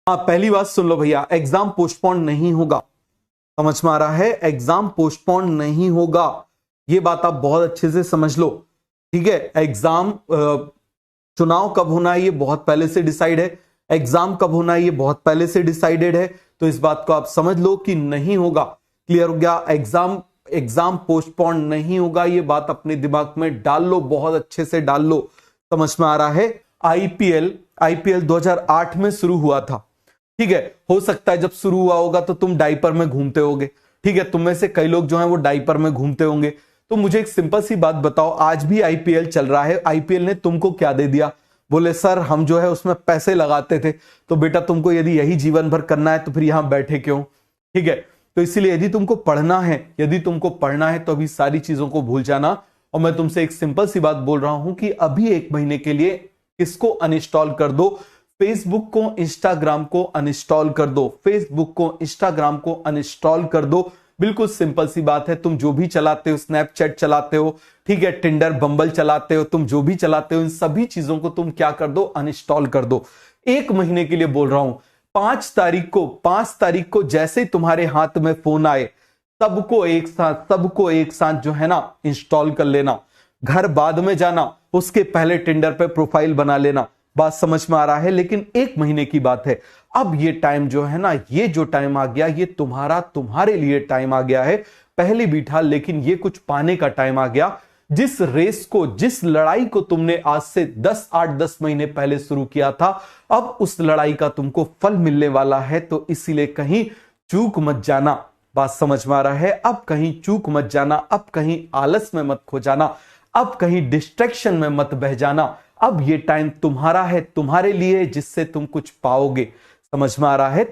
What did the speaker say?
हाँ, पहली बात सुन लो भैया, एग्जाम पोस्टपोन नहीं होगा। समझ में आ रहा है? एग्जाम पोस्टपोन नहीं होगा, ये बात आप बहुत अच्छे से समझ लो। ठीक है, एग्जाम चुनाव कब होना है ये बहुत पहले से डिसाइड है, एग्जाम कब होना है ये बहुत पहले से डिसाइडेड है, तो इस बात को आप समझ लो कि नहीं होगा। क्लियर हो गया? एग्जाम पोस्टपोन नहीं होगा, ये बात अपने दिमाग में डाल लो, बहुत अच्छे से डाल लो। समझ में आ रहा है? आईपीएल 2008 में शुरू हुआ था। ठीक है, हो सकता है जब शुरू हुआ होगा तो तुम डायपर में घूमते होगे। ठीक है, तुम में से कई लोग जो हैं वो डायपर में घूमते होंगे। तो मुझे एक सिंपल सी बात बताओ, आज भी आईपीएल चल रहा है, आईपीएल ने तुमको क्या दे दिया? बोले सर हम जो है उसमें पैसे लगाते थे। तो बेटा तुमको यदि यही जीवन भर करना है तो फिर यहां बैठे क्यों? ठीक है, तो इसलिए यदि तुमको पढ़ना है तो अभी सारी चीजों को भूल जाना। और मैं तुमसे एक सिंपल सी बात बोल रहा हूं कि अभी 1 महीने के लिए इसको अनइंस्टॉल कर दो, फेसबुक को इंस्टाग्राम को अनइंस्टॉल कर दो, फेसबुक को इंस्टाग्राम को अनइंस्टॉल कर दो। बिल्कुल सिंपल सी बात है, तुम जो भी चलाते हो, स्नैपचैट चलाते हो, ठीक है, टिंडर बम्बल चलाते हो, तुम जो भी चलाते हो, इन सभी चीजों को तुम क्या कर दो? अनइंस्टॉल कर दो। 1 महीने के लिए बोल रहा हूं। 5 तारीख को जैसे तुम्हारे हाथ में फोन आए, सबको एक साथ जो है ना इंस्टॉल कर लेना। घर बाद में जाना, उसके पहले टिंडर पे प्रोफाइल बना लेना। बात समझ में आ रहा है? लेकिन 1 महीने की बात है। अब ये टाइम जो है ना, ये जो टाइम आ गया, ये तुम्हारे लिए टाइम आ गया है। पहले भी था, लेकिन ये कुछ पाने का टाइम आ गया। जिस रेस को, जिस लड़ाई को तुमने आज से 8-10 महीने पहले शुरू किया था, अब उस लड़ाई का तुमको फल मिलने वाला है। तो इसीलिए कहीं चूक मत जाना। बात समझ में आ रहा है? अब कहीं चूक मत जाना, अब कहीं आलस में मत खो जाना, अब कहीं डिस्ट्रैक्शन में मत बह जाना। अब ये टाइम तुम्हारा है, तुम्हारे लिए, जिससे तुम कुछ पाओगे। समझ में आ रहा है?